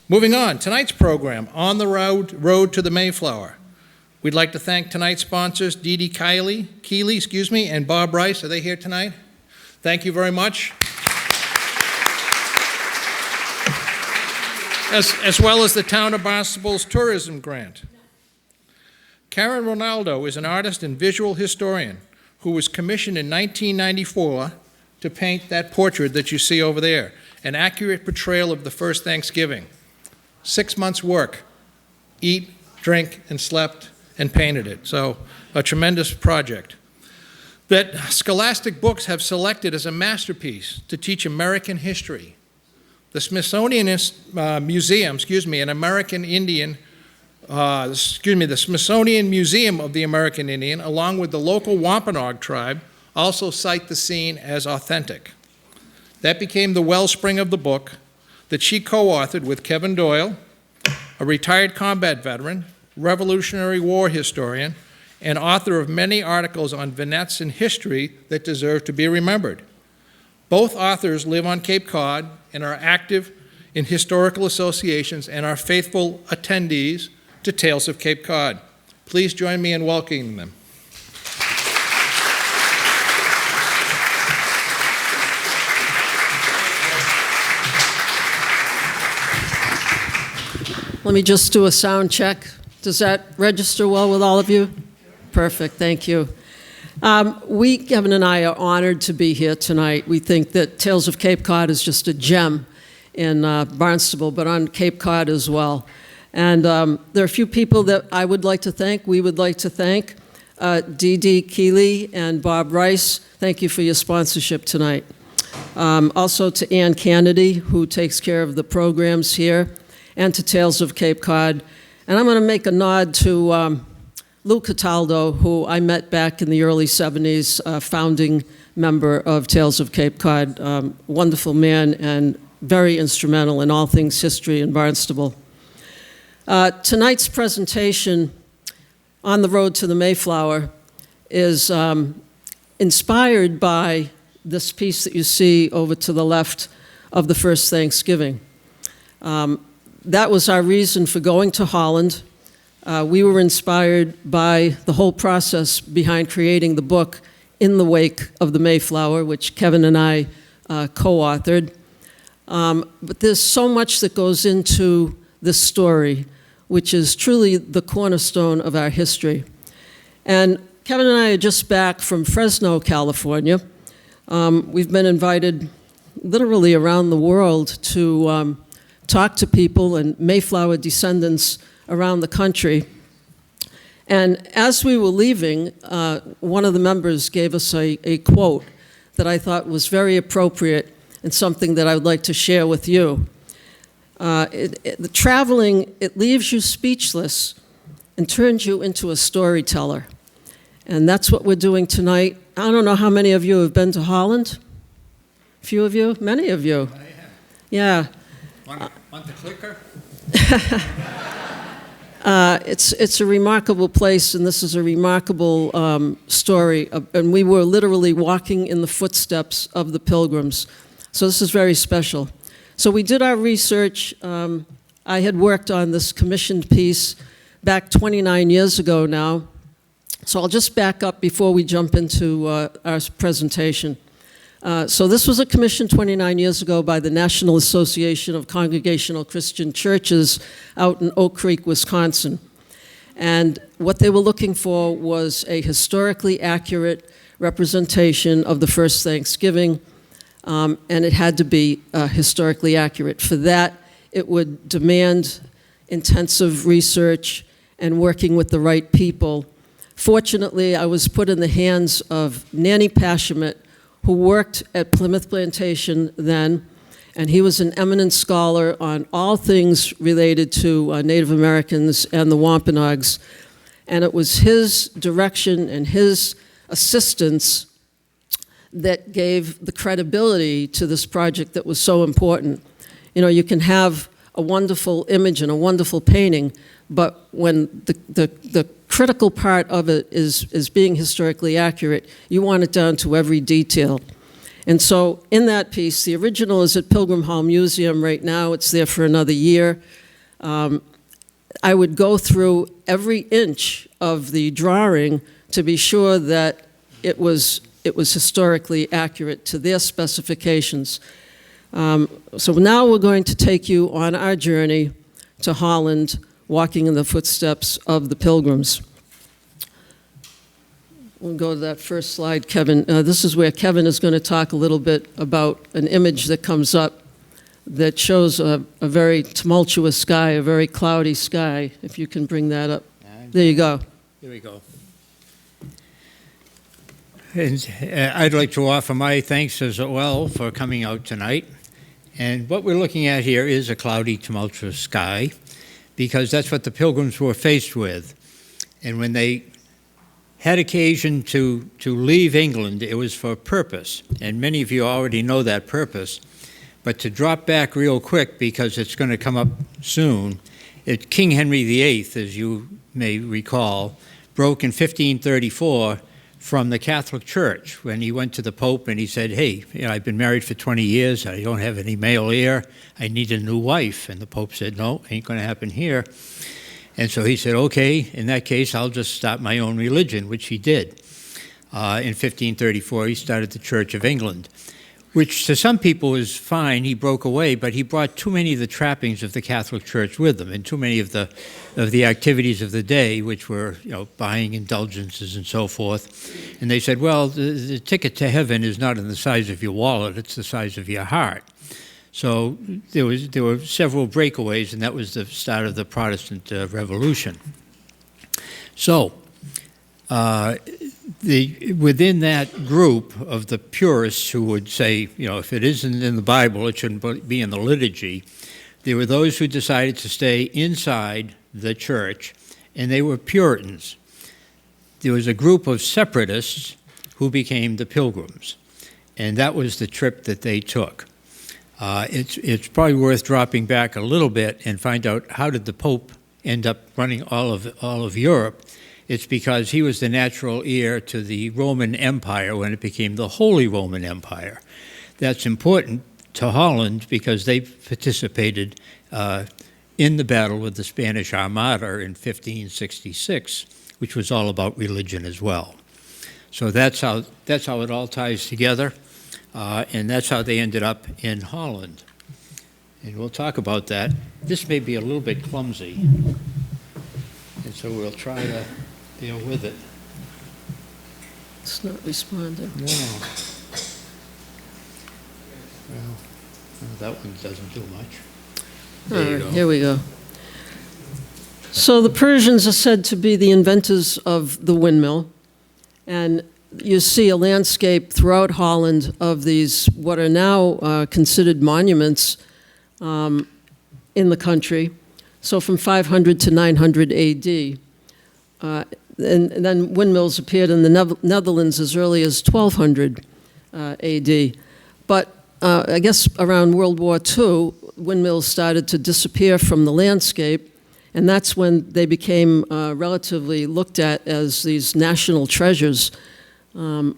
Moving on, tonight's program, On the Road to the Mayflower. We'd like to thank tonight's sponsors, Dee Dee Keeley, and Bob Rice. Are they here tonight? Thank you very much. As well as the Town of Barnstable's tourism grant. Karen Rinaldo is an artist and visual historian who was commissioned in 1994 to paint that portrait that you see over there, an accurate portrayal of the first Thanksgiving. 6 months' work, eat, drink, and slept, and painted it. So a tremendous project that scholastic books have selected as a masterpiece to teach American history. The Smithsonian Museum, an American Indian, the Smithsonian Museum of the American Indian, along with the local Wampanoag tribe, also cite the scene as authentic. That became the wellspring of the book that she co-authored with Kevin Doyle, a retired combat veteran, Revolutionary War historian, and author of many articles on vignettes in history that deserve to be remembered. Both authors live on Cape Cod and are active in historical associations and are faithful attendees to Tales of Cape Cod. Please join me in welcoming them. Let me just do a sound check. Does that register well with all of you? Perfect, thank you. Kevin and I, are honored to be here tonight. We think that Tales of Cape Cod is just a gem in Barnstable, but on Cape Cod as well. And there are a few people that I would like to thank. We would like to thank Dee Dee Keeley and Bob Rice. Thank you for your sponsorship tonight. Also to Ann Kennedy, who takes care of the programs here, and to Tales of Cape Cod. And I'm going to make a nod to Lou Cataldo, who I met back in the early 70s, founding member of Tales of Cape Cod. Wonderful man and very instrumental in all things history in Barnstable. Tonight's presentation, On the Road to the Mayflower, is inspired by this piece that you see over to the left of the first Thanksgiving. That was our reason for going to Holland. We were inspired by the whole process behind creating the book In the Wake of the Mayflower, which Kevin and I co-authored. But there's so much that goes into this story, which is truly the cornerstone of our history. And Kevin and I are just back from Fresno, California. We've been invited literally around the world to talk to people and Mayflower descendants around the country. And as we were leaving, one of the members gave us a quote that I thought was very appropriate and something that I would like to share with you. The traveling, it leaves you speechless and turns you into a storyteller. And that's what we're doing tonight. I don't know how many of you have been to Holland? A few of you? Many of you. Yeah. Want the clicker? It's a remarkable place, and this is a remarkable story. And we were literally walking in the footsteps of the Pilgrims. So this is very special. So we did our research. I had worked on this commissioned piece back 29 years ago now. So I'll just back up before we jump into our presentation. So this was a commission 29 years ago by the National Association of Congregational Christian Churches out in Oak Creek, Wisconsin. And what they were looking for was a historically accurate representation of the first Thanksgiving, and it had to be historically accurate. For that, it would demand intensive research and working with the right people. Fortunately, I was put in the hands of Nanny Pashamit, who worked at Plymouth Plantation then, and he was an eminent scholar on all things related to Native Americans and the Wampanoags. And it was his direction and his assistance that gave the credibility to this project that was so important. You know, you can have a wonderful image and a wonderful painting, but when the critical part of it is being historically accurate, you want it down to every detail. And so in that piece, the original is at Pilgrim Hall Museum right now. It's there for another year. I would go through every inch of the drawing to be sure that it was historically accurate to their specifications. So now we're going to take you on our journey to Holland, walking in the footsteps of the Pilgrims. We'll go to that first slide, Kevin. This is where Kevin is going to talk a little bit about an image that comes up that shows a very tumultuous sky, a very cloudy sky, if you can bring that up. There you go. Here we go. And I'd like to offer my thanks as well for coming out tonight. And what we're looking at here is a cloudy, tumultuous sky, because that's what the Pilgrims were faced with. And when they had occasion to leave England, it was for a purpose. And many of you already know that purpose. But to drop back real quick, because it's going to come up soon, King Henry VIII, as you may recall, broke in 1534 from the Catholic Church when he went to the Pope and he said, hey, you know, I've been married for 20 years, I don't have any male heir, I need a new wife. And the Pope said, no, ain't going to happen here. And so he said, okay, in that case, I'll just start my own religion, which he did. In 1534, he started the Church of England, which to some people is fine. He broke away, but he brought too many of the trappings of the Catholic Church with him, and too many of the activities of the day, which were, you know, buying indulgences and so forth. And they said, well, the ticket to heaven is not in the size of your wallet; it's the size of your heart. So there were several breakaways, and that was the start of the Protestant Revolution. So. Within that group of the purists who would say, you know, if it isn't in the Bible, it shouldn't be in the liturgy, there were those who decided to stay inside the church, and they were Puritans. There was a group of Separatists who became the Pilgrims, and that was the trip that they took. It's probably worth dropping back a little bit and find out how did the Pope end up running all of Europe. It's because he was the natural heir to the Roman Empire when it became the Holy Roman Empire. That's important to Holland because they participated in the battle with the Spanish Armada in 1566, which was all about religion as well. So that's how it all ties together, and that's how they ended up in Holland. And we'll talk about that. This may be a little bit clumsy, and so we'll try to deal with it. It's not responding. No. Well, that one doesn't do much. There you go. Here we go. So the Persians are said to be the inventors of the windmill, and you see a landscape throughout Holland of these what are now considered monuments in the country. So from 500 to 900 AD. And then windmills appeared in the Netherlands as early as 1200 AD. But I guess around World War II, windmills started to disappear from the landscape, and that's when they became relatively looked at as these national treasures. And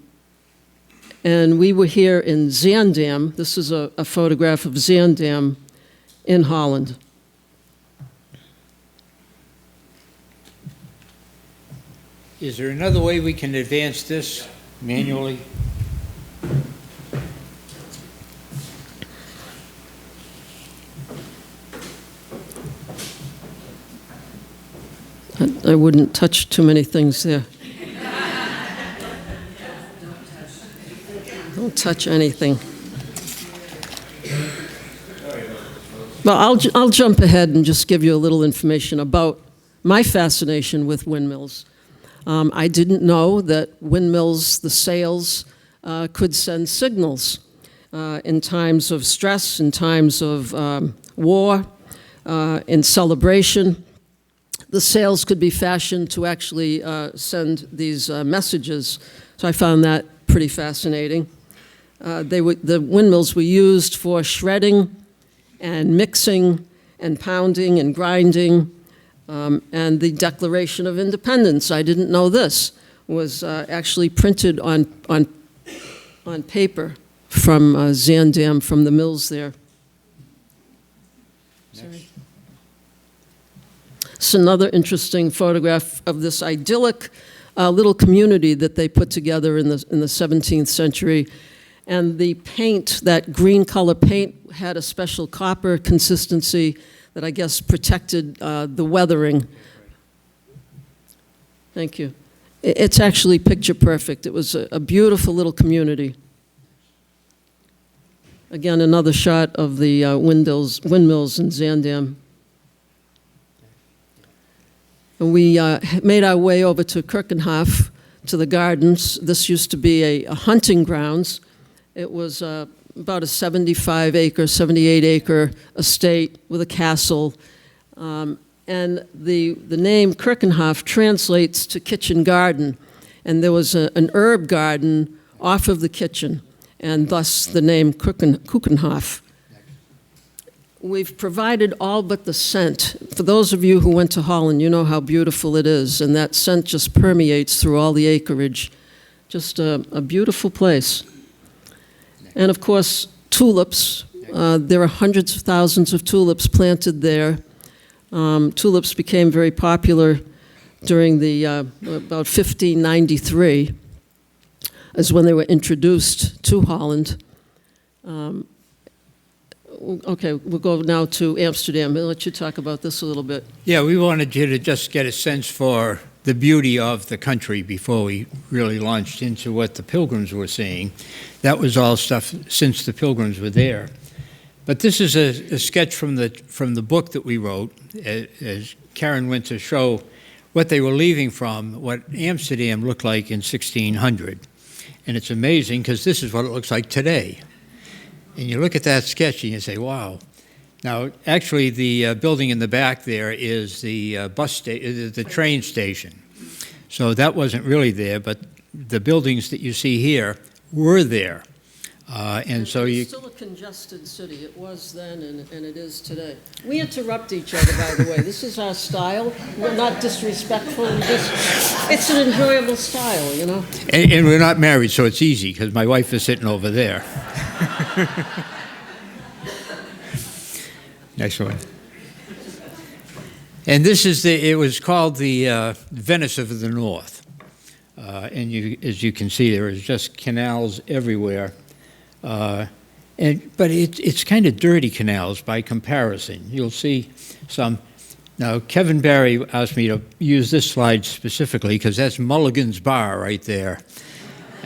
we were here in Zaandam. This is a photograph of Zaandam in Holland. Is there another way we can advance this manually? I wouldn't touch too many things there. Don't touch anything. Well, I'll jump ahead and just give you a little information about my fascination with windmills. I didn't know that windmills, the sails, could send signals in times of stress, in times of war, in celebration. The sails could be fashioned to actually send these messages. So I found that pretty fascinating. The windmills were used for shredding and mixing and pounding and grinding. And the Declaration of Independence, I didn't know this, was actually printed on paper from Zandam, from the mills there. Sorry. It's another interesting photograph of this idyllic little community that they put together in the 17th century. And the paint, that green color paint, had a special copper consistency that I guess protected the weathering. Thank you. It's actually picture perfect. It was a beautiful little community. Again, another shot of the windmills in Zandam. And we made our way over to Kirchenhof, to the gardens. This used to be a hunting grounds. It was about a 75-acre, 78-acre estate with a castle. And the name Kirchenhof translates to kitchen garden. And there was an herb garden off of the kitchen, and thus the name Kuchenhof. We've provided all but the scent. For those of you who went to Holland, you know how beautiful it is, and that scent just permeates through all the acreage. Just a beautiful place. And of course, tulips. There are hundreds of thousands of tulips planted there. Tulips became very popular during the about 1593, is when they were introduced to Holland. Okay, we'll go now to Amsterdam. I'll let you talk about this a little bit. Yeah, we wanted you to just get a sense for the beauty of the country before we really launched into what the Pilgrims were seeing. That was all stuff since the Pilgrims were there. But this is a sketch from the book that we wrote, as Karen went to show what they were leaving from, what Amsterdam looked like in 1600. And it's amazing because this is what it looks like today. And you look at that sketch and you say, wow. Now, actually, the building in the back there is the the train station. So that wasn't really there, but the buildings that you see here were there. And so it's still a congested city. It was then, and it is today. We interrupt each other, by the way. This is our style. We're not disrespectful. It's an enjoyable style, you know. And we're not married, so it's easy, because my wife is sitting over there. Next one. And this is it was called the Venice of the North. And as you can see, there is just canals everywhere. But it's kind of dirty canals by comparison. You'll see some. Now, Kevin Barry asked me to use this slide specifically because that's Mulligan's Bar right there.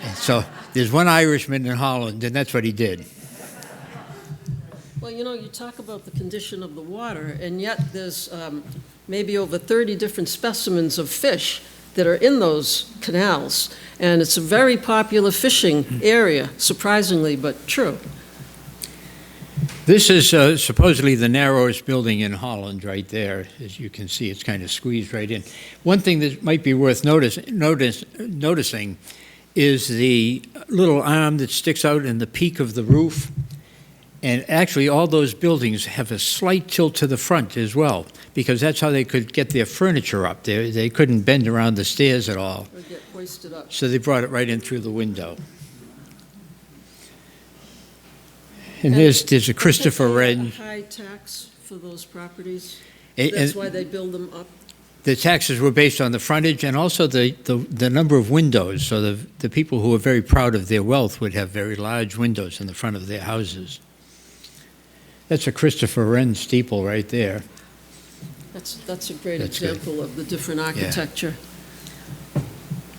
And so there's one Irishman in Holland, and that's what he did. Well, you know, you talk about the condition of the water, and yet there's maybe over 30 different specimens of fish that are in those canals. And it's a very popular fishing area, surprisingly, but true. This is supposedly the narrowest building in Holland right there. As you can see, it's kind of squeezed right in. One thing that might be worth noticing is the little arm that sticks out in the peak of the roof. And actually, all those buildings have a slight tilt to the front as well, because that's how they could get their furniture up. They couldn't bend around the stairs at all. Or get hoisted up. So they brought it right in through the window. And there's a Christopher Wren. High tax for those properties. And That's why they build them up. the taxes were based on the frontage and also the number of windows. So the people who were very proud of their wealth would have very large windows in the front of their houses. That's a Christopher Wren steeple right there. That's a great That's example of the different architecture.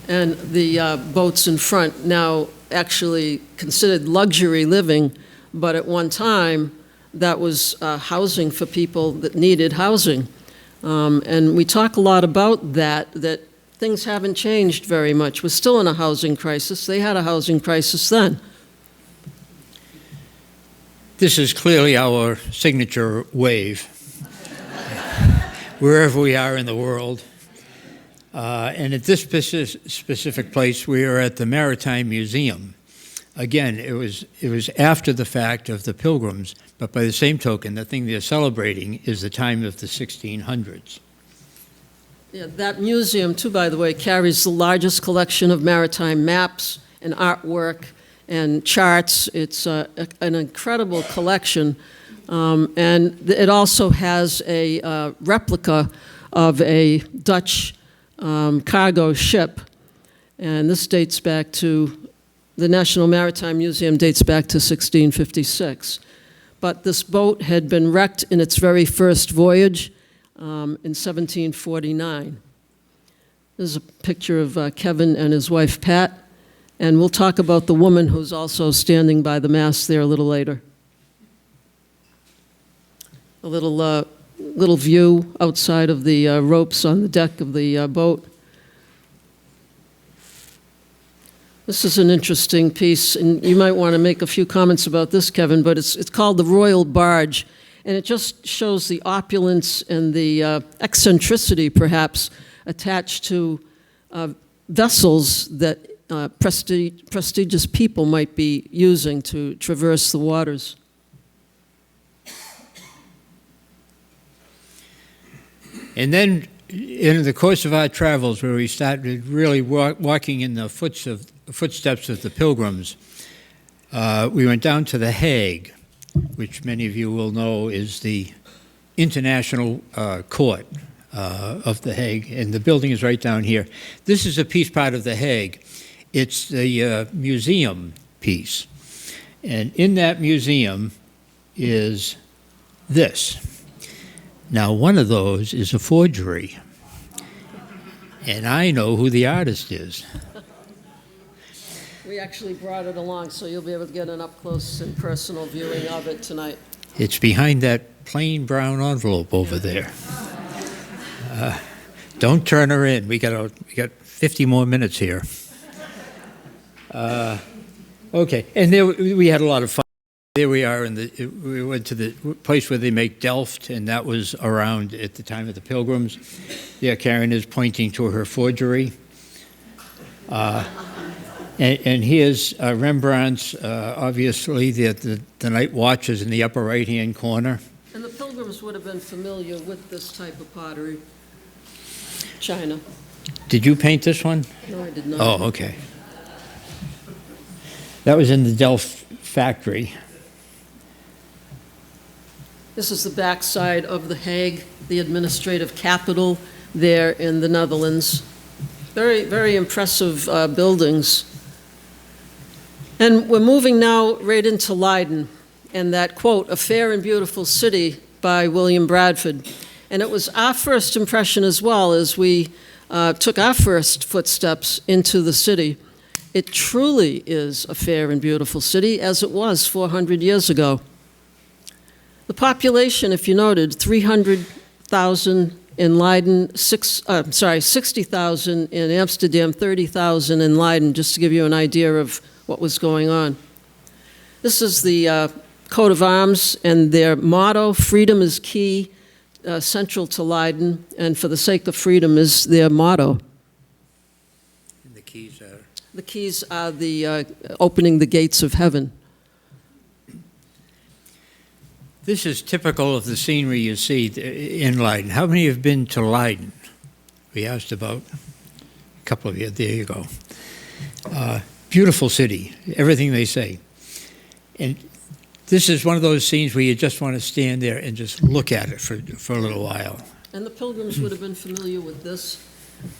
And the boats in front, now actually considered luxury living, but at one time that was housing for people that needed housing. And we talk a lot about that things haven't changed very much. We're still in a housing crisis. They had a housing crisis then. This is clearly our signature wave, wherever we are in the world. And at this specific place, we are at the Maritime Museum. Again, it was after the fact of the Pilgrims, but by the same token, the thing they're celebrating is the time of the 1600s. Yeah, that museum, too, by the way, carries the largest collection of maritime maps and artwork and charts. It's an incredible collection. And it also has a replica of a Dutch cargo ship. And this dates back to, the National Maritime Museum dates back to 1656. But this boat had been wrecked in its very first voyage in 1749. There's a picture of Kevin and his wife, Pat. And we'll talk about the woman who's also standing by the mast there a little later. A little view outside of the ropes on the deck of the boat. This is an interesting piece, and you might want to make a few comments about this, Kevin, but it's called the Royal Barge, and it just shows the opulence and the eccentricity, perhaps, attached to vessels that prestigious people might be using to traverse the waters. And then, in the course of our travels, where we started really walking in the footsteps of the Pilgrims, we went down to The Hague, which many of you will know is the international court of The Hague, and the building is right down here. This is a piece part of The Hague. It's the museum piece, and in that museum is this. Now, one of those is a forgery, and I know who the artist is. We actually brought it along, so you'll be able to get an up-close and personal viewing of it tonight. It's behind that plain brown envelope over there. Don't turn her in. We got 50 more minutes here. Okay, and there we had a lot of fun. There we are, we went to the place where they make Delft, and that was around at the time of the Pilgrims. There, Karen is pointing to her forgery. And here's Rembrandt's, obviously, the Night Watches in the upper right-hand corner. And the Pilgrims would have been familiar with this type of pottery. China. Did you paint this one? No, I did not. Oh, okay. That was in the Delft factory. This is the backside of The Hague, the administrative capital there in the Netherlands. Very, very impressive buildings. And we're moving now right into Leiden, and that quote, "A fair and beautiful city" by William Bradford. And it was our first impression as well as we took our first footsteps into the city. It truly is a fair and beautiful city, as it was 400 years ago. The population, if you noted, 300,000 in Leiden, 60,000 in Amsterdam, 30,000 in Leiden, just to give you an idea of what was going on. This is the coat of arms and their motto, "Freedom is key," central to Leiden, and "For the sake of freedom" is their motto. And the keys are? The keys are the opening the gates of heaven. This is typical of the scenery you see in Leiden. How many have been to Leiden? We asked about a couple of you. There you go. Beautiful city, everything they say. And this is one of those scenes where you just want to stand there and just look at it for a little while. And the Pilgrims would have been familiar with this.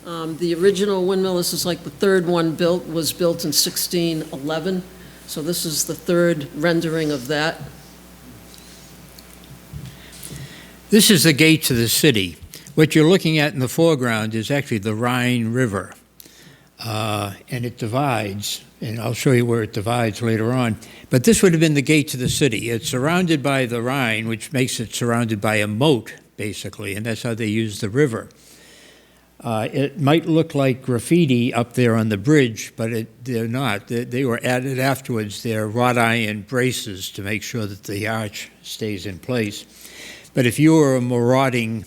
The original windmill, this is like the third one built, was built in 1611. So this is the third rendering of that. This is the gate to the city. What you're looking at in the foreground is actually the Rhine River. And it divides, and I'll show you where it divides later on. But this would have been the gate to the city. It's surrounded by the Rhine, which makes it surrounded by a moat, basically, and that's how they use the river. It might look like graffiti up there on the bridge, but they're not. They were added afterwards. They're wrought iron braces to make sure that the arch stays in place. But if you were a marauding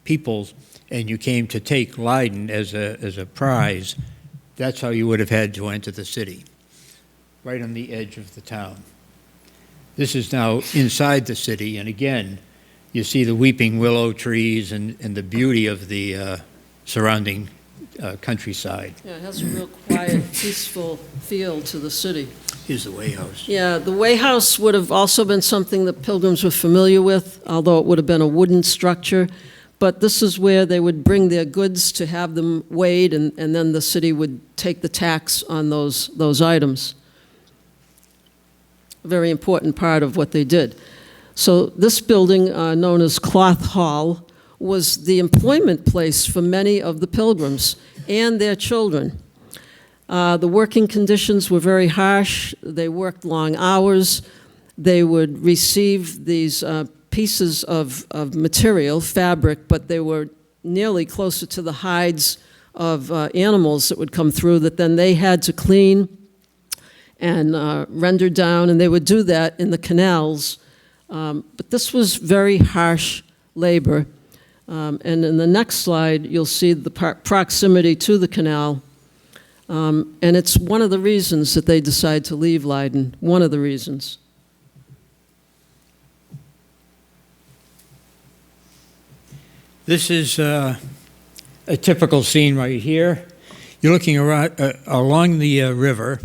people and you came to take Leiden as a prize, that's how you would have had to enter the city. right on the edge of the town. This is now inside the city, and again, you see the weeping willow trees and the beauty of the surrounding countryside. Yeah, it has a real quiet, peaceful feel to the city. Here's the Way House. Yeah, the Way House would have also been something that Pilgrims were familiar with, although it would have been a wooden structure. But this is where they would bring their goods to have them weighed, and then the city would take the tax on those items. A very important part of what they did. So this building, known as Cloth Hall, was the employment place for many of the Pilgrims and their children. The working conditions were very harsh. They worked long hours. They would receive these pieces of material, fabric, but they were nearly closer to the hides of animals that would come through that then they had to clean and render down, and they would do that in the canals. But this was very harsh labor. And in the next slide, you'll see the proximity to the canal. And it's one of the reasons that they decide to leave Leiden, one of the reasons. This is a typical scene right here. You're looking around, along the river,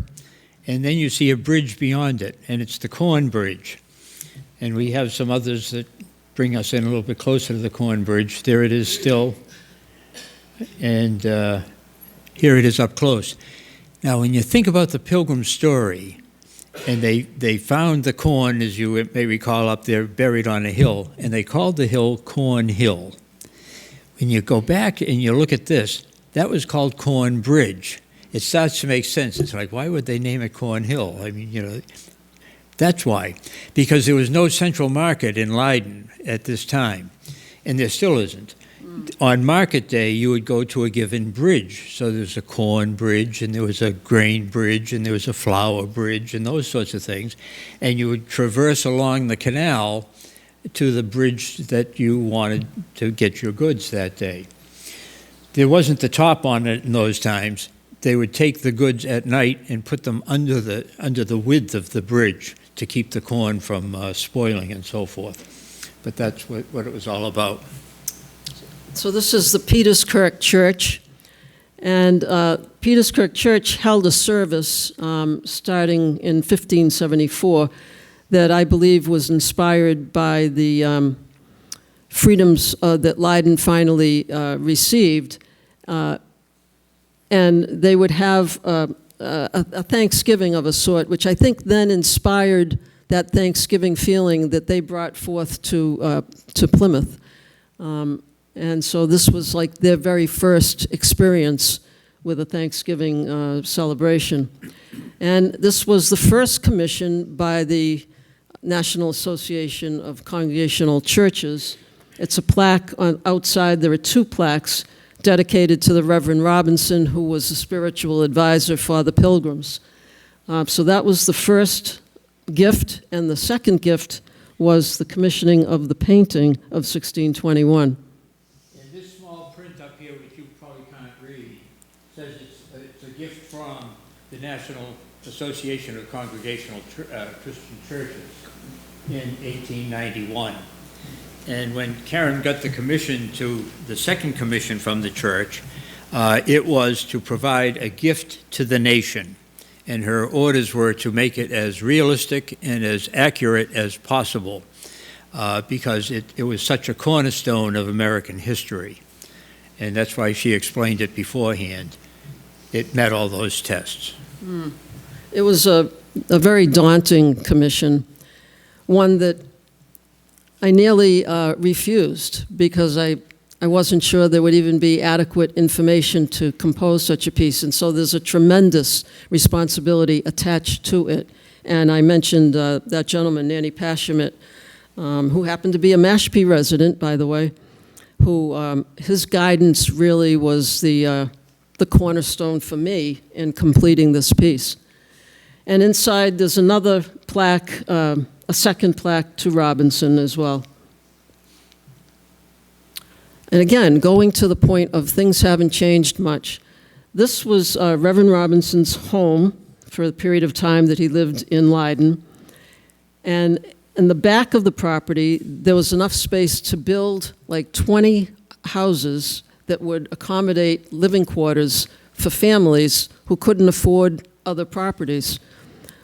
and then you see a bridge beyond it, and it's the Corn Bridge. And we have some others that bring us in a little bit closer to the Corn Bridge. There it is still, and here it is up close. Now, when you think about the Pilgrim story, and they found the corn, as you may recall, up there buried on a hill, and they called the hill Corn Hill. When you go back and you look at this, that was called Corn Bridge. It starts to make sense. It's like, why would they name it Corn Hill? I mean, you know, that's why. Because there was no central market in Leiden at this time, and there still isn't. On market day, you would go to a given bridge. So there's a corn bridge, and there was a grain bridge, and there was a flour bridge, and those sorts of things. And you would traverse along the canal to the bridge that you wanted to get your goods that day. There wasn't the top on it in those times. They would take the goods at night and put them under the width of the bridge to keep the corn from spoiling and so forth. But that's what it was all about. So this is the Peterskirk Church, and Peterskirk Church held a service starting in 1574 that I believe was inspired by the freedoms that Leiden finally received. And they would have a Thanksgiving of a sort, which I think then inspired that Thanksgiving feeling that they brought forth to Plymouth. And so this was like their very first experience with a Thanksgiving celebration. And this was the first commission by the National Association of Congregational Churches. It's a plaque outside. There are two plaques dedicated to the Reverend Robinson, who was the spiritual advisor for the Pilgrims. So that was the first gift, and the second gift was the commissioning of the painting of 1621. And this small print up here, which you probably can't read, says it's a gift from the National Association of Congregational Christian Churches in 1891. And when Karen got the commission the second commission from the church, it was to provide a gift to the nation. And her orders were to make it as realistic and as accurate as possible, because it was such a cornerstone of American history. And that's why she explained it beforehand. It met all those tests. It was a very daunting commission, one that I nearly refused because I wasn't sure there would even be adequate information to compose such a piece, and so there's a tremendous responsibility attached to it. And I mentioned that gentleman, Nanny Pashamit, who happened to be a Mashpee resident, by the way, who his guidance really was the cornerstone for me in completing this piece. And inside there's another plaque, a second plaque to Robinson as well. And again, going to the point of things haven't changed much. This was Reverend Robinson's home for the period of time that he lived in Leiden. And in the back of the property, there was enough space to build like 20 houses that would accommodate living quarters for families who couldn't afford other properties.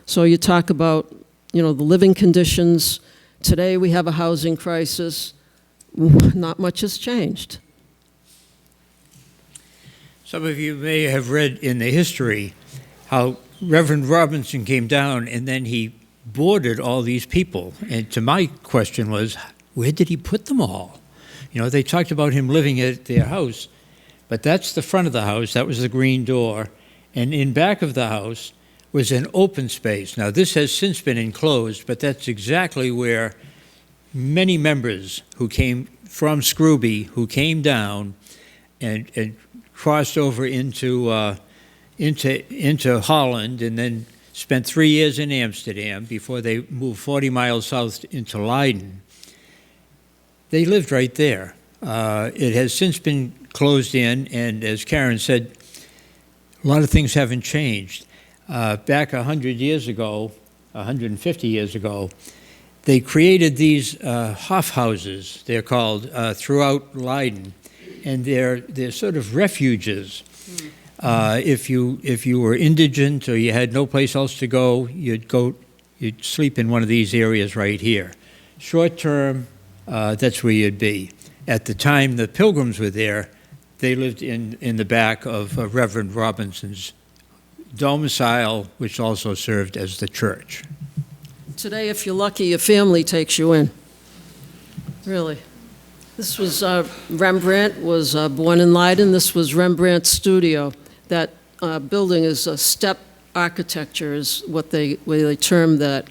So you talk about, the living conditions. Today we have a housing crisis. Not much has changed. Some of you may have read in the history how Reverend Robinson came down and then he boarded all these people. And to my question was, where did he put them all? They talked about him living at their house, but that's the front of the house. That was the green door. And in back of the house was an open space. Now, this has since been enclosed, but that's exactly where many members who came from Scrooby, who came down and crossed over into Holland and then spent 3 years in Amsterdam before they moved 40 miles south into Leiden. They lived right there. It has since been closed in, and as Karen said, a lot of things haven't changed. Back 100 years ago, 150 years ago, they created these Hofhouses, they're called, throughout Leiden, and they're sort of refuges. If you were indigent or you had no place else to go, you'd sleep in one of these areas right here. Short term, that's where you'd be. At the time the Pilgrims were there, they lived in the back of Reverend Robinson's domicile, which also served as the church. Today, if you're lucky, your family takes you in. Really. This was, Rembrandt was born in Leiden. This was Rembrandt's studio. That building is a step architecture is what they term that.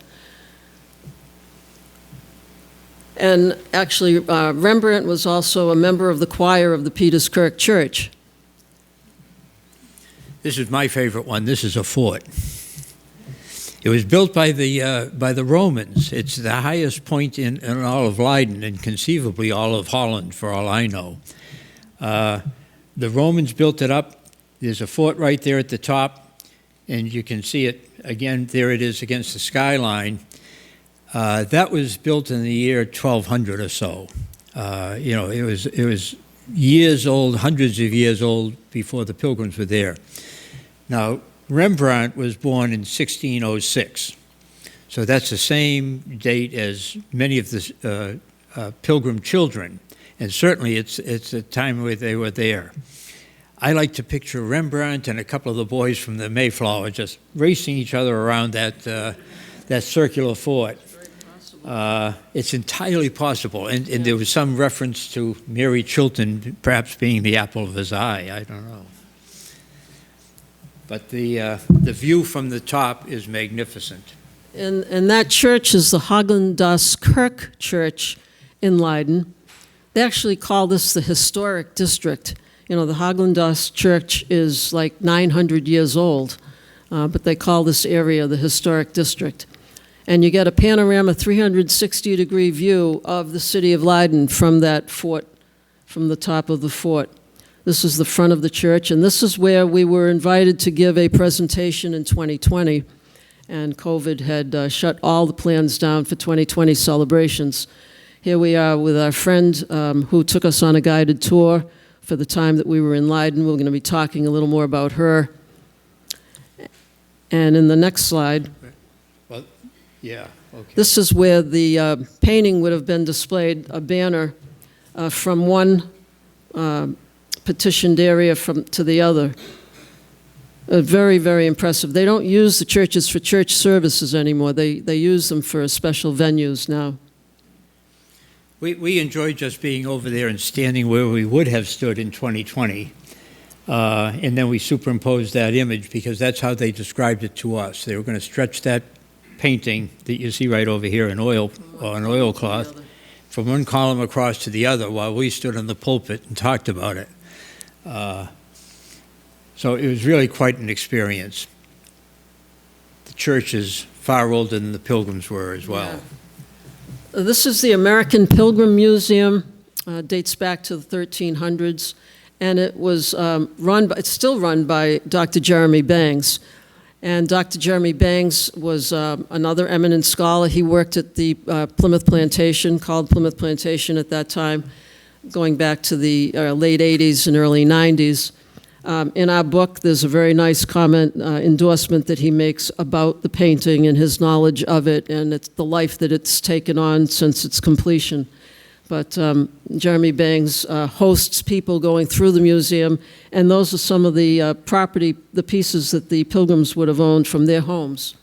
And actually, Rembrandt was also a member of the choir of the Peterskirk Church. This is my favorite one. This is a fort. It was built by the Romans. It's the highest point in all of Leiden and conceivably all of Holland, for all I know. The Romans built it up. There's a fort right there at the top, and you can see it again. There it is against the skyline. That was built in the year 1200 or so. It was years old, hundreds of years old before the Pilgrims were there. Now, Rembrandt was born in 1606, so that's the same date as many of the Pilgrim children, and certainly it's a time where they were there. I like to picture Rembrandt and a couple of the boys from the Mayflower just racing each other around that circular fort. It's entirely possible, and there was some reference to Mary Chilton perhaps being the apple of his eye. I don't know. But the view from the top is magnificent. And that church is the Hagendas Kirk Church in Leiden. They actually call this the historic district. The Hagendas Church is like 900 years old, but they call this area the historic district. And you get a panorama 360-degree view of the city of Leiden from that fort, from the top of the fort. This is the front of the church, and this is where we were invited to give a presentation in 2020, and COVID had shut all the plans down for 2020 celebrations. Here we are with our friend who took us on a guided tour for the time that we were in Leiden. We're going to be talking a little more about her. And in the next slide, Well, yeah, okay. this is where the painting would have been displayed, a banner from one petitioned area to the other. Very, very impressive. They don't use the churches for church services anymore. They use them for special venues now. We enjoyed just being over there and standing where we would have stood in 2020. And then we superimposed that image because that's how they described it to us. They were going to stretch that painting that you see right over here in oilcloth from one column across to the other while we stood in the pulpit and talked about it. So it was really quite an experience. The church is far older than the Pilgrims were as well. Yeah. This is the American Pilgrim Museum, dates back to the 1300s, and it was it's still run by Dr. Jeremy Bangs. And Dr. Jeremy Bangs was another eminent scholar. He worked at the Plymouth Plantation, called Plymouth Plantation at that time, going back to the late 80s and early 90s. In our book, there's a very nice comment, endorsement that he makes about the painting and his knowledge of it, and it's the life that it's taken on since its completion. But Jeremy Bangs hosts people going through the museum, and those are some of the property, the pieces that the Pilgrims would have owned from their homes.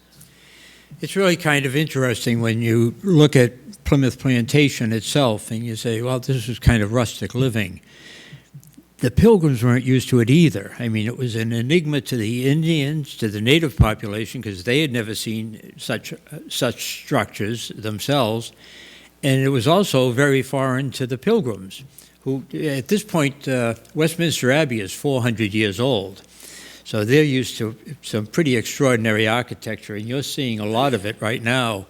It's really kind of interesting when you look at Plymouth Plantation itself and you say, well, this is kind of rustic living. The Pilgrims weren't used to it either. I mean, it was an enigma to the Indians, to the native population, because they had never seen such structures themselves. And it was also very foreign to the Pilgrims, who, at this point, Westminster Abbey is 400 years old. So they're used to some pretty extraordinary architecture, and you're seeing a lot of it right now.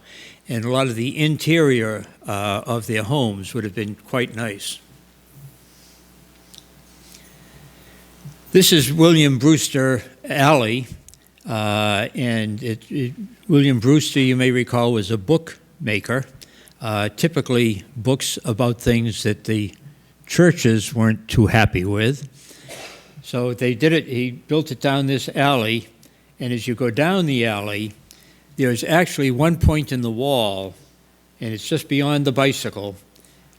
And a lot of the interior of their homes would have been quite nice. This is William Brewster Alley, and William Brewster, you may recall, was a bookmaker. Typically books about things that the churches weren't too happy with. So they did it, he built it down this alley, and as you go down the alley, there's actually one point in the wall, and it's just beyond the bicycle,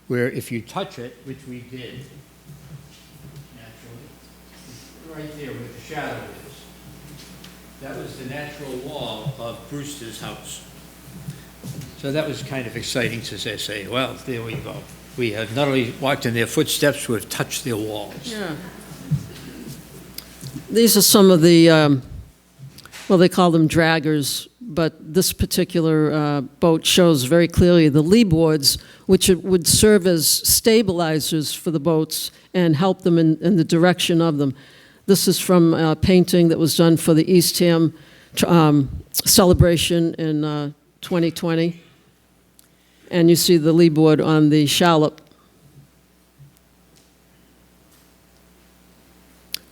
where if you touch it, which we did, naturally, right there where the shadow is, that was the natural wall of Brewster's house. So that was kind of exciting to say, well, there we go. We have not only walked in their footsteps, we've touched their walls. Yeah. These are some of the, well, they call them draggers, but this particular boat shows very clearly the lee boards, which would serve as stabilizers for the boats and help them in the direction of them. This is from a painting that was done for the Eastham celebration in 2020. And you see the lee board on the shallop.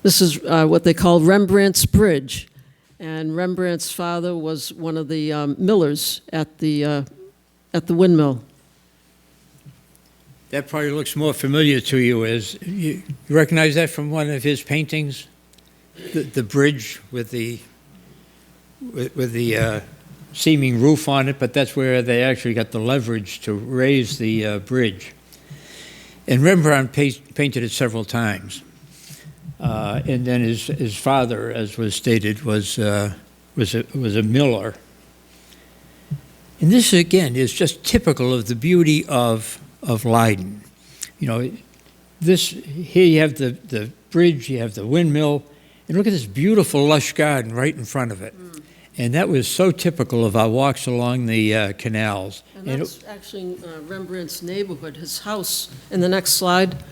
This is what they call Rembrandt's Bridge. And Rembrandt's father was one of the millers at the windmill. That probably looks more familiar to you. As you recognize that from one of his paintings? The bridge with the seeming roof on it, but that's where they actually got the leverage to raise the bridge. And Rembrandt painted it several times. And then his father, as was stated, was a miller. And this, again, is just typical of the beauty of Leiden. You know, here you have the bridge, you have the windmill, and look at this beautiful lush garden right in front of it. Mm. And that was so typical of our walks along the canals. And that's actually Rembrandt's neighborhood, his house. In the next slide,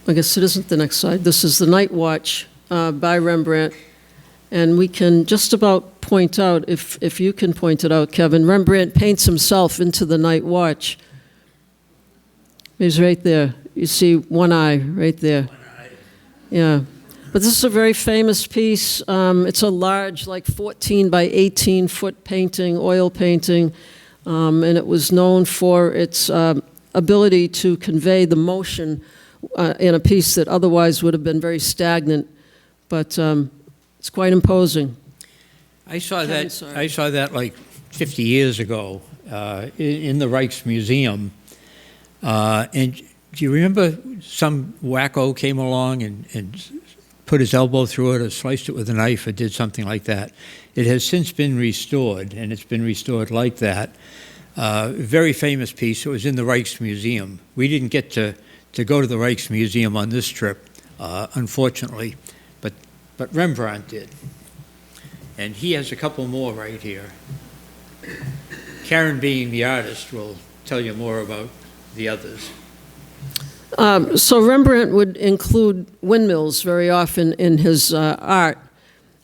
I guess it isn't the next slide. This is the Night Watch by Rembrandt. And we can just about point out, if you can point it out, Kevin, Rembrandt paints himself into the Night Watch. He's right there. You see one eye right there. One eye. Yeah. But this is a very famous piece. It's a large, like 14 by 18 foot painting, oil painting, and it was known for its ability to convey the motion in a piece that otherwise would have been very stagnant. But it's quite imposing. I saw that like 50 years ago in the Rijksmuseum. And do you remember some wacko came along and put his elbow through it or sliced it with a knife or did something like that? It has since been restored, and it's been restored like that. Very famous piece. It was in the Rijksmuseum. We didn't get to go to the Rijksmuseum on this trip, unfortunately, but Rembrandt did. And he has a couple more right here. Karen, being the artist, will tell you more about the others. So Rembrandt would include windmills very often in his art,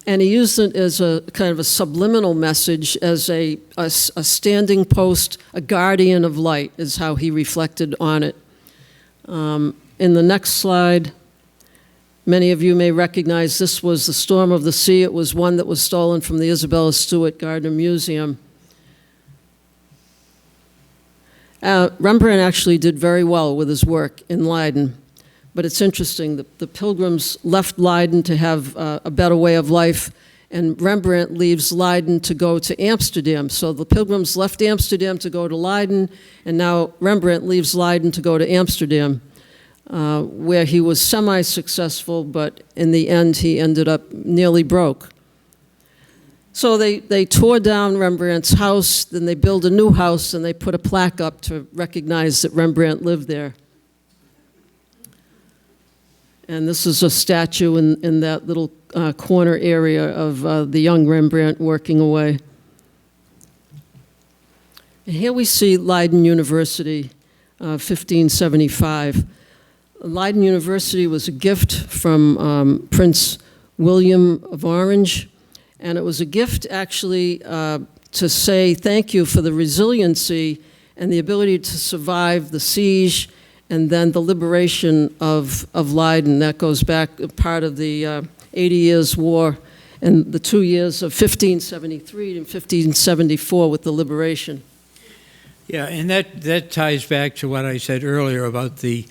and he used it as a kind of a subliminal message, as a standing post, a guardian of light, is how he reflected on it. In the next slide, Many of you may recognize this was the Storm of the Sea. It was one that was stolen from the Isabella Stewart Gardner Museum. Rembrandt actually did very well with his work in Leiden, but it's interesting that the Pilgrims left Leiden to have a better way of life, and Rembrandt leaves Leiden to go to Amsterdam. So the Pilgrims left Amsterdam to go to Leiden, and now Rembrandt leaves Leiden to go to Amsterdam, where he was semi-successful, but in the end he ended up nearly broke. So they tore down Rembrandt's house, then they built a new house, and they put a plaque up to recognize that Rembrandt lived there. And this is a statue in that little corner area of the young Rembrandt working away. And here we see Leiden University, 1575. Leiden University was a gift from Prince William of Orange, and it was a gift actually to say thank you for the resiliency and the ability to survive the siege and then the liberation of Leiden. That goes back part of the 80 Years' War and the 2 years of 1573 and 1574 with the liberation. Yeah, and that ties back to what I said earlier about the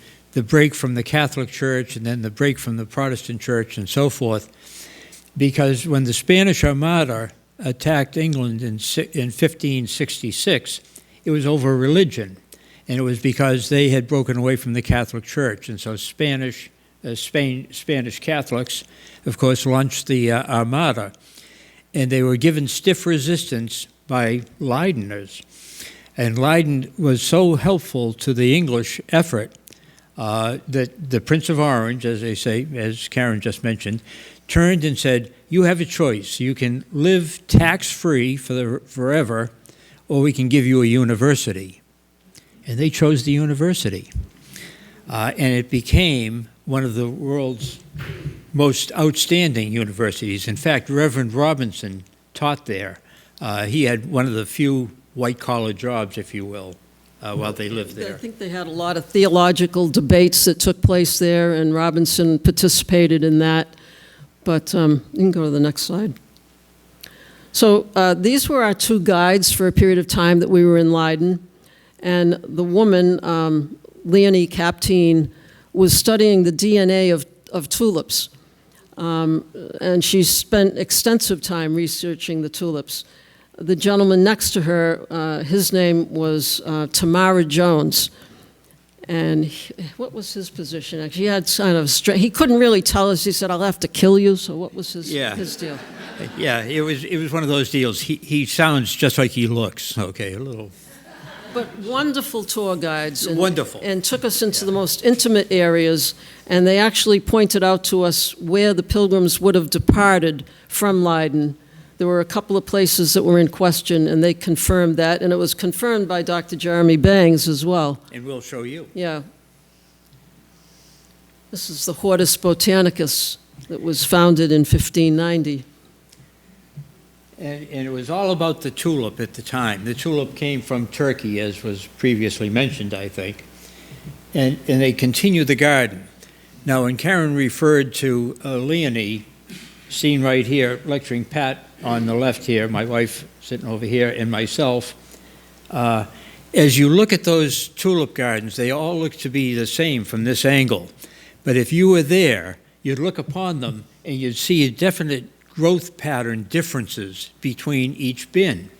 break from the Catholic Church and then the break from the Protestant Church and so forth. Because when the Spanish Armada attacked England in 1566, it was over religion. And it was because they had broken away from the Catholic Church. And so Spanish Catholics, of course, launched the Armada. And they were given stiff resistance by Leideners. And Leiden was so helpful to the English effort that the Prince of Orange, as they say, as Karen just mentioned, turned and said, you have a choice. You can live tax-free forever, or we can give you a university. And they chose the university. And it became one of the world's most outstanding universities. In fact, Reverend Robinson taught there. He had one of the few white-collar jobs, if you will, while they lived there. I think they had a lot of theological debates that took place there, and Robinson participated in that. But you can go to the next slide. So these were our two guides for a period of time that we were in Leiden. And the woman, Leonie Kaptein, was studying the DNA of tulips. And she spent extensive time researching the tulips. The gentleman next to her, his name was Tamara Jones. And what was his position? Actually, he had kind of he couldn't really tell us. He said, "I'll have to kill you." So what was his deal? Yeah, it was one of those deals. He sounds just like he looks. Okay, a little. But wonderful tour guides. Wonderful. And took us into the most intimate areas. And they actually pointed out to us where the Pilgrims would have departed from Leiden. There were a couple of places that were in question, and they confirmed that, and it was confirmed by Dr. Jeremy Bangs as well. And we'll show you. Yeah. This is the Hortus Botanicus that was founded in 1590. And it was all about the tulip at the time. The tulip came from Turkey, as was previously mentioned, I think. And they continued the garden. Now, when Karen referred to Leonie, seen right here, lecturing Pat on the left here, my wife sitting over here, and myself, as you look at those tulip gardens, they all look to be the same from this angle. But if you were there, you'd look upon them and you'd see a definite growth pattern differences between each bin.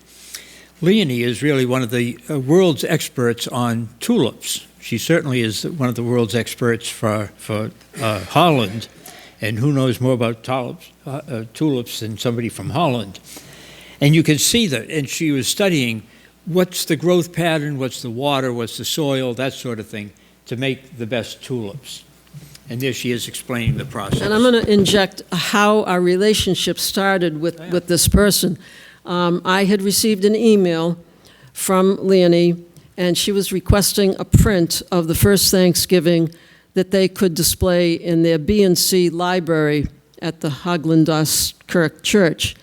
Leonie is really one of the world's experts on tulips. She certainly is one of the world's experts for Holland. And who knows more about tulips than somebody from Holland? And you can see that, and she was studying what's the growth pattern, what's the water, what's the soil, that sort of thing, to make the best tulips. And there she is explaining the process. And I'm going to inject how our relationship started with this person. I had received an email from Leonie, and she was requesting a print of the first Thanksgiving that they could display in their B&C library at the Haglandas Kirk Church.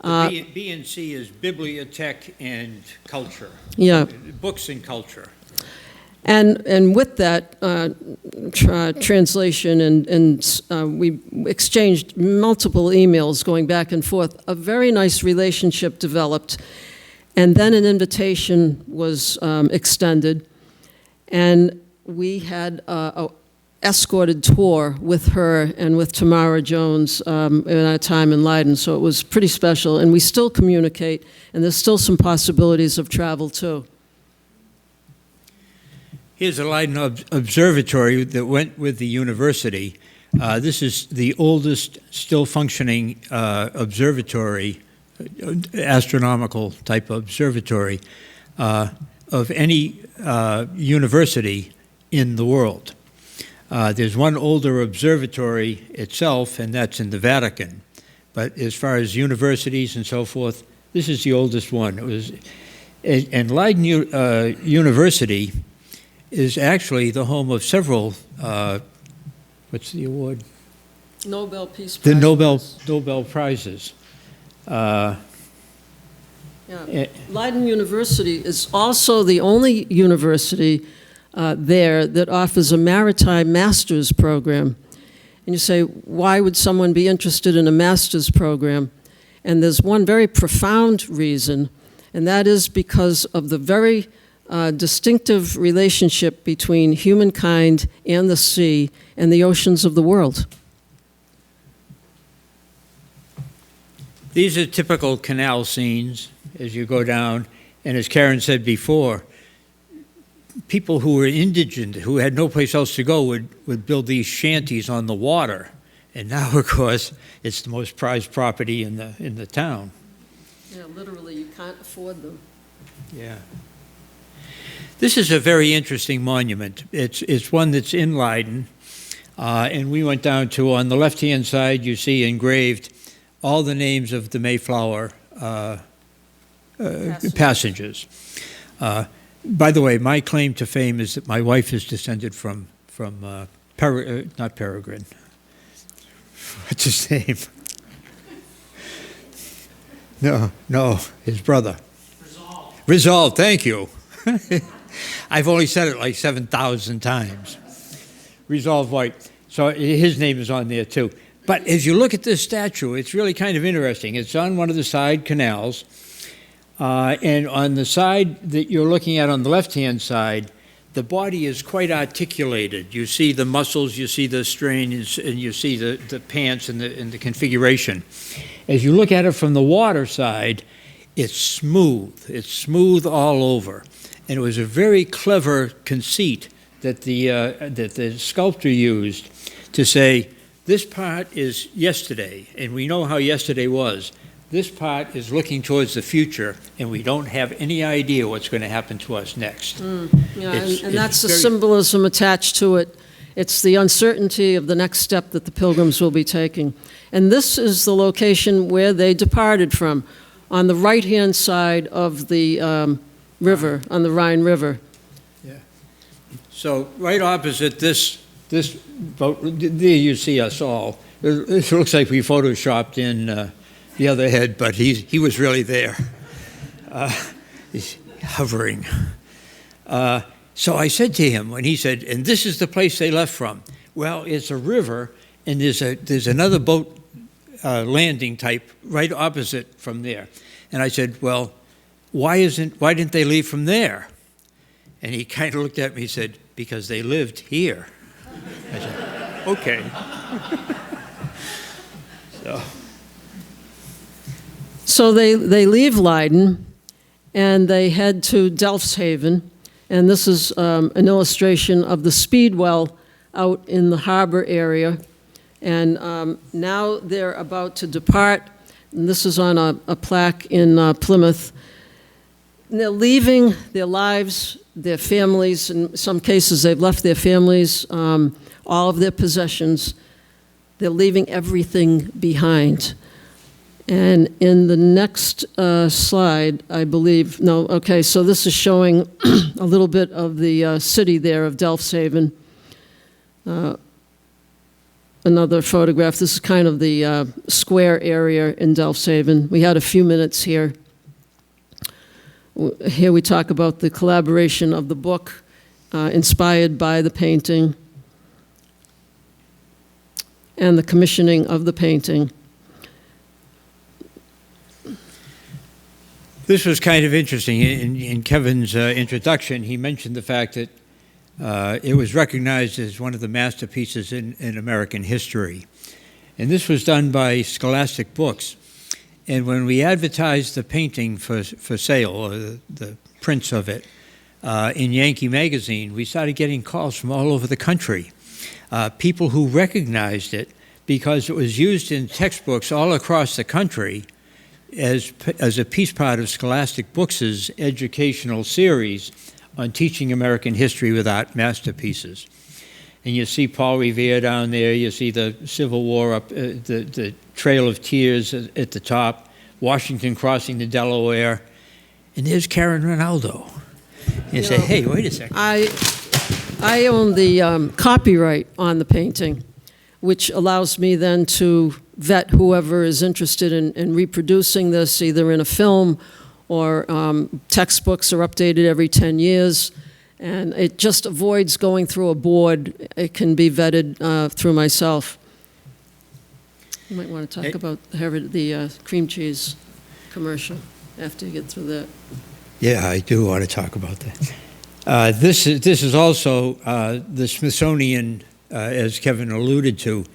B&C is Bibliothek and Culture. Yeah. Books and culture. And with that translation, we exchanged multiple emails going back and forth. A very nice relationship developed, and then an invitation was extended, and we had a escorted tour with her and with Tamara Jones in our time in Leiden, so it was pretty special, and we still communicate, and there's still some possibilities of travel too. Here's a Leiden observatory that went with the university. This is the oldest still functioning observatory, astronomical type observatory of any university in the world. There's one older observatory itself, and that's in the Vatican. But as far as universities and so forth, this is the oldest one. It was, and Leiden University is actually the home of several, what's the award? Nobel Peace Prize. The Nobel Prizes. Yeah. Leiden University is also the only university there that offers a maritime master's program. And you say, why would someone be interested in a master's program? And there's one very profound reason, and that is because of the very distinctive relationship between humankind and the sea and the oceans of the world. These are typical canal scenes as you go down, and as Karen said before, people who were indigent, who had no place else to go, would build these shanties on the water. And now, of course, it's the most prized property in the town. Yeah, literally, you can't afford them. Yeah. This is a very interesting monument. It's one that's in Leiden, and we went down to, on the left-hand side, you see engraved all the names of the Mayflower passengers. By the way, my claim to fame is that my wife is descended from not Peregrine. What's his name? No, his brother. Resolve, thank you. I've only said it like 7,000 times. Resolve White. So his name is on there too. But as you look at this statue, it's really kind of interesting. It's on one of the side canals. And on the side that you're looking at on the left-hand side, the body is quite articulated. You see the muscles, you see the strain, and you see the pants and the configuration. As you look at it from the water side, it's smooth. It's smooth all over. And it was a very clever conceit that the sculptor used to say, this part is yesterday, and we know how yesterday was. This part is looking towards the future, and we don't have any idea what's going to happen to us next. Yeah, and that's the symbolism attached to it. It's the uncertainty of the next step that the Pilgrims will be taking. And this is the location where they departed from, on the right-hand side of the river, on the Rhine River. Yeah. So right opposite this boat, there you see us all. It looks like we photoshopped in the other head, but he was really there. He's hovering. So I said to him, when he said, and this is the place they left from. Well, it's a river, and there's another boat landing type right opposite from there. And I said, well, why didn't they leave from there? And he kind of looked at me and said, because they lived here. I said, okay. So they leave Leiden, and they head to Delfshaven, and this is an illustration of the speedwell out in the harbor area. And now they're about to depart, and this is on a plaque in Plymouth. And they're leaving their lives, their families. In some cases, they've left their families, all of their possessions. They're leaving everything behind. And in the next slide, I believe, no, okay, so this is showing a little bit of the city there of Delfshaven. Another photograph. This is kind of the square area in Delfshaven. We had a few minutes here. Here we talk about the collaboration of the book inspired by the painting and the commissioning of the painting. This was kind of interesting. In Kevin's introduction, he mentioned the fact that it was recognized as one of the masterpieces in American history. And this was done by Scholastic Books. And when we advertised the painting for sale, or the prints of it, in Yankee Magazine, we started getting calls from all over the country. People who recognized it because it was used in textbooks all across the country as a piece part of Scholastic Books' educational series on teaching American history with art masterpieces. And you see Paul Revere down there, you see the Civil War up, the Trail of Tears at the top, Washington crossing the Delaware, and there's Karen Rinaldo. You say, hey, wait a second. I own the copyright on the painting, which allows me then to vet whoever is interested in reproducing this, either in a film or textbooks are updated every 10 years. And it just avoids going through a board. It can be vetted through myself. You might want to talk about the cream cheese commercial after you get through that. Yeah, I do want to talk about that. This is also the Smithsonian, as Kevin alluded to,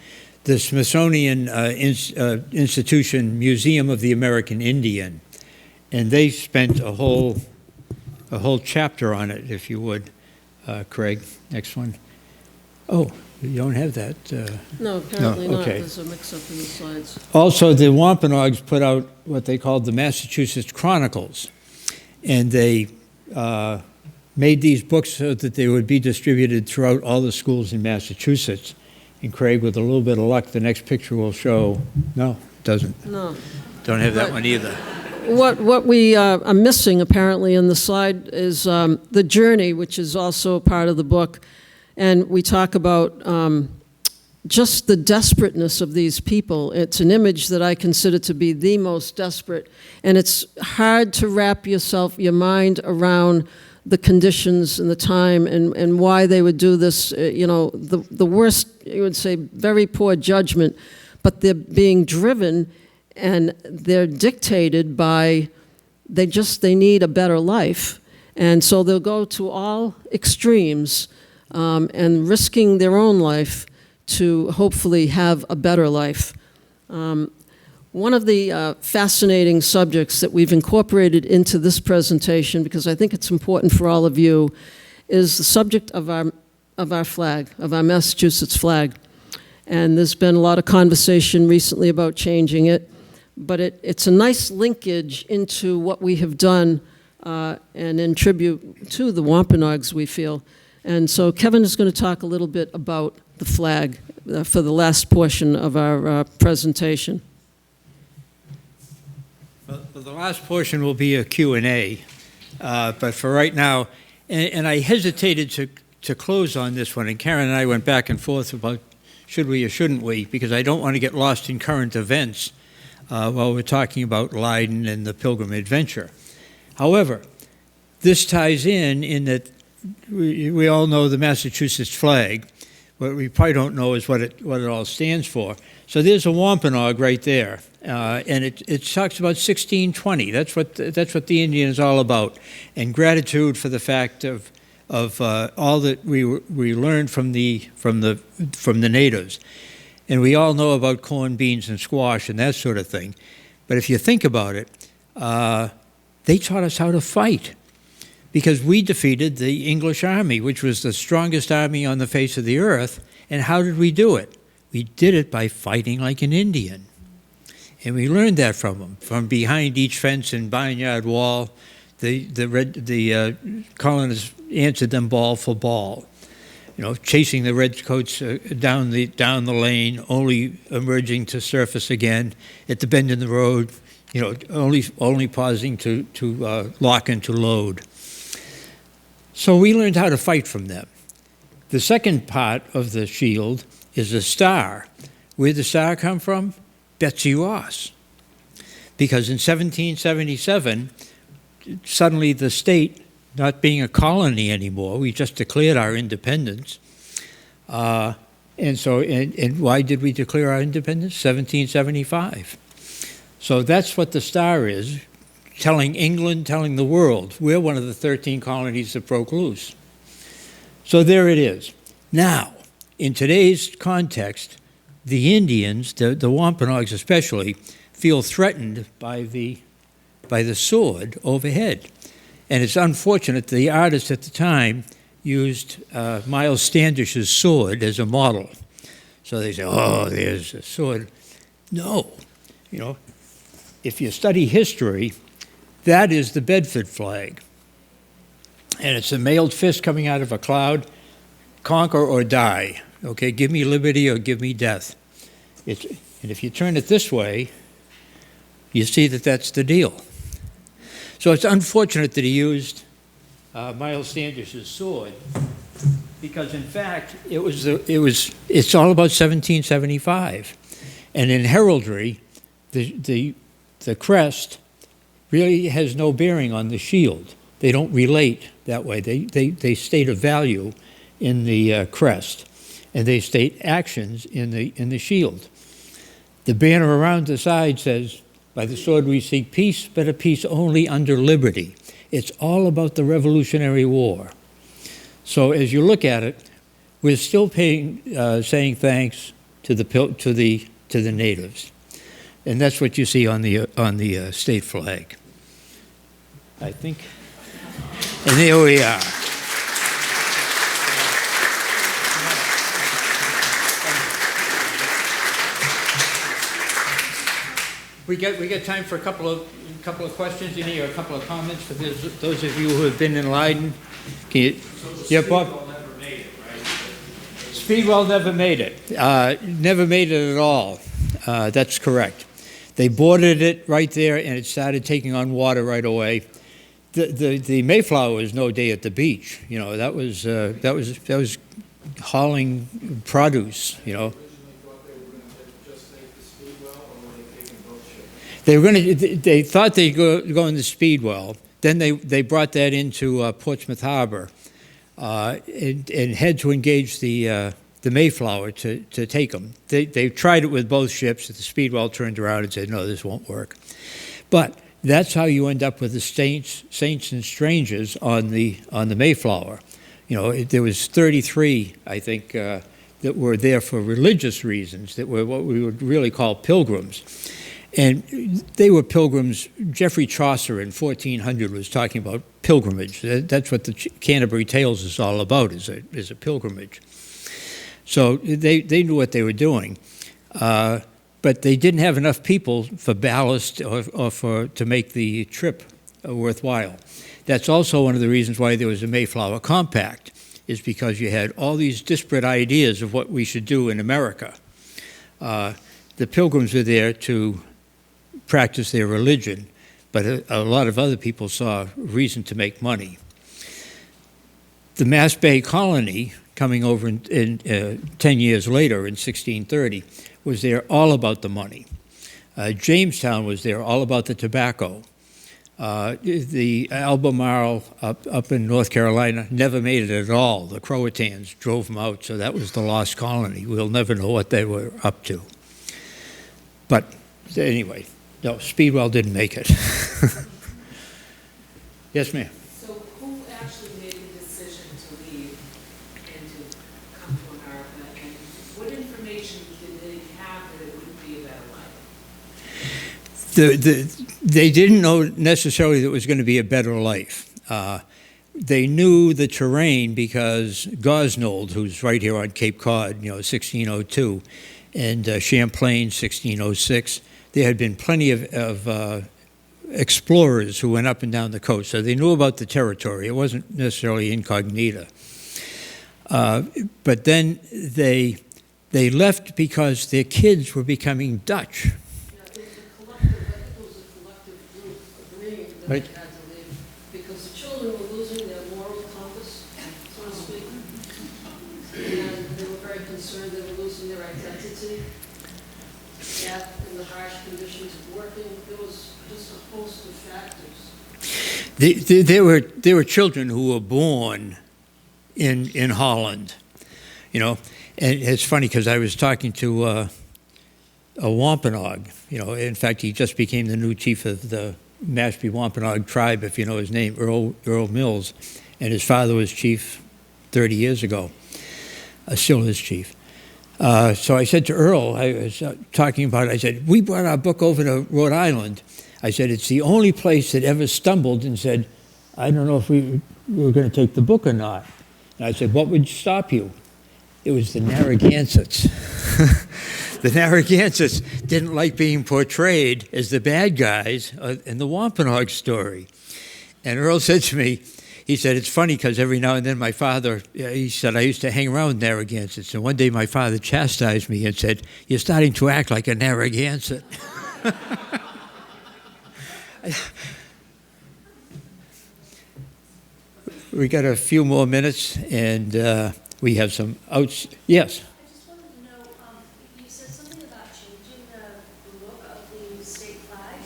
the Smithsonian Institution Museum of the American Indian, and they spent a whole chapter on it, if you would, Craig. Next one. Oh, you don't have that. No, apparently not. Okay. There's a mix-up in the slides. Also, the Wampanoags put out what they called the Massachusetts Chronicles, and they made these books so that they would be distributed throughout all the schools in Massachusetts. And Craig, with a little bit of luck, the next picture will show. No, it doesn't. No. Don't have that one either. What we are missing, apparently, in the slide is the journey, which is also a part of the book. And we talk about just the desperateness of these people. It's an image that I consider to be the most desperate. And it's hard to wrap your mind around the conditions and the time and why they would do this. The worst, you would say, very poor judgment. But they're being driven and they're dictated by, they need a better life. And so they'll go to all extremes and risking their own life to hopefully have a better life. One of the fascinating subjects that we've incorporated into this presentation, because I think it's important for all of you, is the subject of our flag, of our Massachusetts flag. And there's been a lot of conversation recently about changing it, but it's a nice linkage into what we have done and in tribute to the Wampanoags, we feel. And so Kevin is going to talk a little bit about the flag for the last portion of our presentation. Well, the last portion will be a Q&A, but for right now, and I hesitated to close on this one, and Karen and I went back and forth about should we or shouldn't we, because I don't want to get lost in current events while we're talking about Leiden and the Pilgrim adventure. However, this ties in that we all know the Massachusetts flag. What we probably don't know is what it all stands for. So there's a Wampanoag right there, and it talks about 1620. That's what the Indian is all about, and gratitude for the fact of all that we learned from the natives. And we all know about corn, beans, and squash and that sort of thing. But if you think about it, they taught us how to fight, because we defeated the English army, which was the strongest army on the face of the earth. And how did we do it? We did it by fighting like an Indian. And we learned that from them. From behind each fence and barnyard wall, the colonists answered them ball for ball. Chasing the redcoats down the lane, only emerging to surface again at the bend in the road, only pausing to lock and to load. So we learned how to fight from them. The second part of the shield is a star. Where did the star come from? Betsy Ross. Because in 1777, suddenly the state not being a colony anymore. We just declared our independence. And why did we declare our independence? 1775. So that's what the star is, telling England, telling the world, we're one of the 13 colonies that broke loose. So there it is. Now, in today's context, the Indians, the Wampanoags especially, feel threatened by the sword overhead. And it's unfortunate the artist at the time used Miles Standish's sword as a model. So they say, oh, there's a sword. No. If you study history, that is the Bedford flag. And it's a mailed fist coming out of a cloud, conquer or die. Okay, give me liberty or give me death. And if you turn it this way, you see that that's the deal. So it's unfortunate that he used Miles Standish's sword, because in fact it's all about 1775, and in heraldry, the crest really has no bearing on the shield. They don't relate that way. They state a value in the crest, and they state actions in the shield. The banner around the side says, "By the sword we seek peace, but a peace only under liberty." It's all about the Revolutionary War. So as you look at it, we're still saying thanks to the natives, and that's what you see on the state flag, I think. And there we are. We got time for a couple of questions in here, a couple of comments for those of you who have been enlightened. Yeah, Bob. Speedwell never made it, right? Speedwell never made it. Never made it at all. That's correct. They boarded it right there, and it started taking on water right away. The Mayflower was no day at the beach. That was hauling produce. They thought they'd go in the Speedwell. Then they brought that into Portsmouth Harbor and had to engage the Mayflower to take them. They tried it with both ships. The Speedwell turned around and said, "No, this won't work." But that's how you end up with the saints and strangers on the Mayflower. There was 33, I think, that were there for religious reasons, that were what we would really call pilgrims. And they were pilgrims. Geoffrey Chaucer in 1400 was talking about pilgrimage. That's what the Canterbury Tales is all about, is a pilgrimage. So they knew what they were doing. But they didn't have enough people for ballast or to make the trip worthwhile. That's also one of the reasons why there was a Mayflower Compact, is because you had all these disparate ideas of what we should do in America. The Pilgrims were there to practice their religion, but a lot of other people saw reason to make money. The Mass Bay Colony, coming over in 10 years later in 1630, was there all about the money. Jamestown was there all about the tobacco. The Albemarle up in North Carolina never made it at all. The Croatans drove them out, so that was the lost colony. We'll never know what they were up to. But anyway, no, Speedwell didn't make it. Yes, ma'am. So who actually made the decision to leave and to come to America? And what information did they have that it would be a better life? They didn't know necessarily that it was going to be a better life. They knew the terrain because Gosnold, who's right here on Cape Cod, 1602, and Champlain, 1606, there had been plenty of explorers who went up and down the coast, so they knew about the territory. It wasn't necessarily incognita. But then they left because their kids were becoming Dutch. Yeah, it was a collective group agreeing that Right. they had to leave because the children were losing their moral compass, so to speak. And they were very concerned they were losing their identity. Death and the harsh conditions of working, there was just a host of factors. There were children who were born in Holland, you know, and it's funny because I was talking to a Wampanoag, you know. In fact, he just became the new chief of the Mashpee Wampanoag tribe, if you know his name, Earl Mills, and his father was chief 30 years ago, still is chief. So I said to Earl, I was talking about it, I said, we brought our book over to Rhode Island. I said, it's the only place that ever stumbled and said, I don't know if we were going to take the book or not. And I said, what would stop you? It was the Narragansetts. The Narragansetts didn't like being portrayed as the bad guys in the Wampanoag story. And Earl said to me, he said, it's funny because every now and then my father, he said, I used to hang around with Narragansetts. And one day my father chastised me and said, you're starting to act like a Narragansett. We got a few more minutes, and we have some outs. Yes. I just wanted to know, you said something about changing the look of the state flag.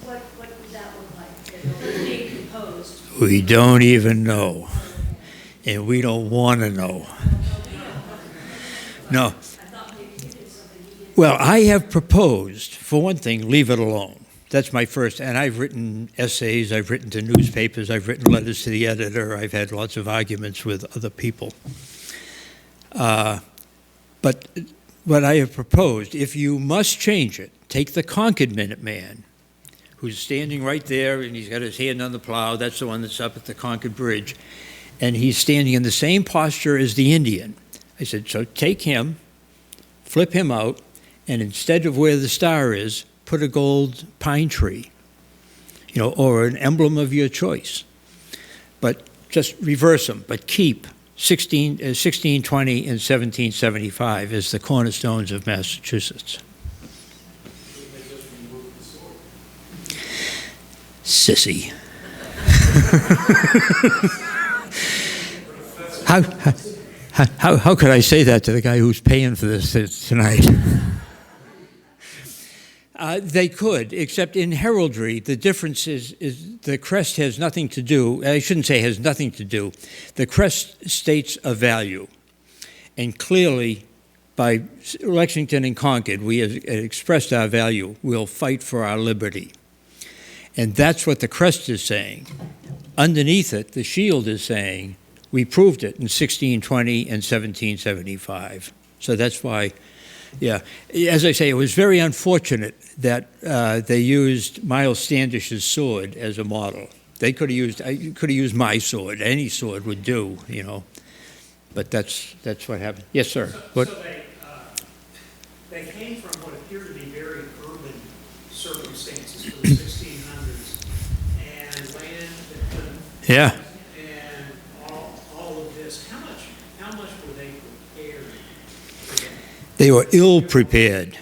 What would that look like? If it was being proposed? We don't even know, and we don't want to know. No. Well, I have proposed, for one thing, leave it alone. That's my first, and I've written essays, I've written to newspapers, I've written letters to the editor, I've had lots of arguments with other people. But what I have proposed, if you must change it, take the Concord Minuteman, who's standing right there, and he's got his hand on the plow, that's the one that's up at the Concord Bridge, and he's standing in the same posture as the Indian. I said, so take him, flip him out, and instead of where the star is, put a gold pine tree, you know, or an emblem of your choice. But just reverse them, but keep 1620 and 1775 as the cornerstones of Massachusetts. Sissy. How could I say that to the guy who's paying for this tonight? They could, except in heraldry, the difference is the crest has nothing to do, I shouldn't say has nothing to do, the crest states a value. And clearly, by Lexington and Concord, we have expressed our value. We'll fight for our liberty. And that's what the crest is saying. Underneath it, the shield is saying, we proved it in 1620 and 1775. So that's why, yeah. As I say, it was very unfortunate that they used Miles Standish's sword as a model. They could have used my sword. Any sword would do, you know. But that's what happened. Yes, sir. What? So they came from what appeared to be very urban circumstances for the 1600s, and land that couldn't. Yeah. And all of this. How much were they prepared for that? They were ill prepared.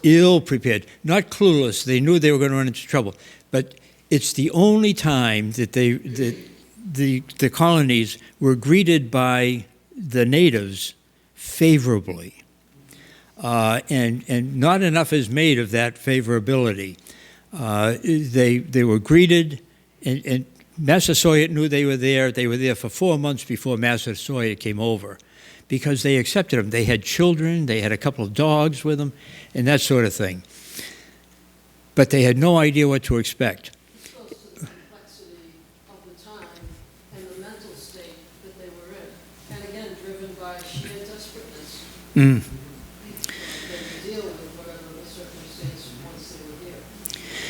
Ill prepared. Not clueless. They knew they were going to run into trouble. But it's the only time that the colonies were greeted by the natives favorably. And not enough is made of that favorability. They were greeted, and Massasoit knew they were there. They were there for 4 months before Massasoit came over, because they accepted them. They had children, they had a couple of dogs with them, and that sort of thing. But they had no idea what to expect. It goes to the complexity of the time and the mental state that they were in. And again, driven by sheer desperateness. Mm. They could deal with whatever the circumstance once they were here.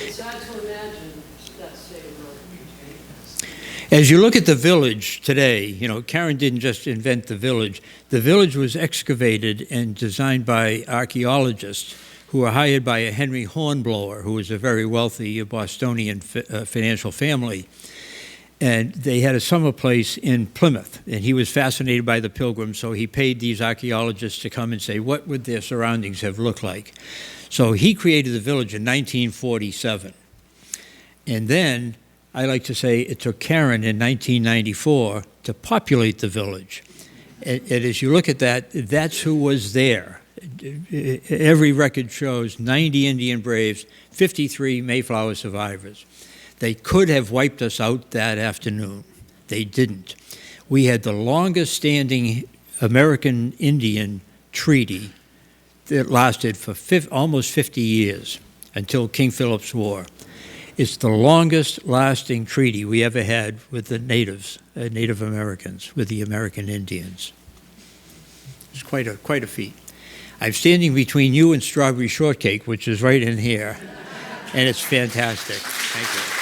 It's hard to imagine that state of mind. As you look at the village today, you know, Karen didn't just invent the village. The village was excavated and designed by archaeologists who were hired by a Henry Hornblower, who was a very wealthy Bostonian financial family. And they had a summer place in Plymouth, and he was fascinated by the Pilgrims, so he paid these archaeologists to come and say, what would their surroundings have looked like? So he created the village in 1947. And then, I like to say, it took Karen in 1994 to populate the village. And as you look at that, that's who was there. Every record shows 90 Indian braves, 53 Mayflower survivors. They could have wiped us out that afternoon. They didn't. We had the longest standing American Indian treaty that lasted for almost 50 years until King Philip's War. It's the longest lasting treaty we ever had with the natives, Native Americans, with the American Indians. It's quite a feat. I'm standing between you and strawberry shortcake, which is right in here, and it's fantastic. Thank you.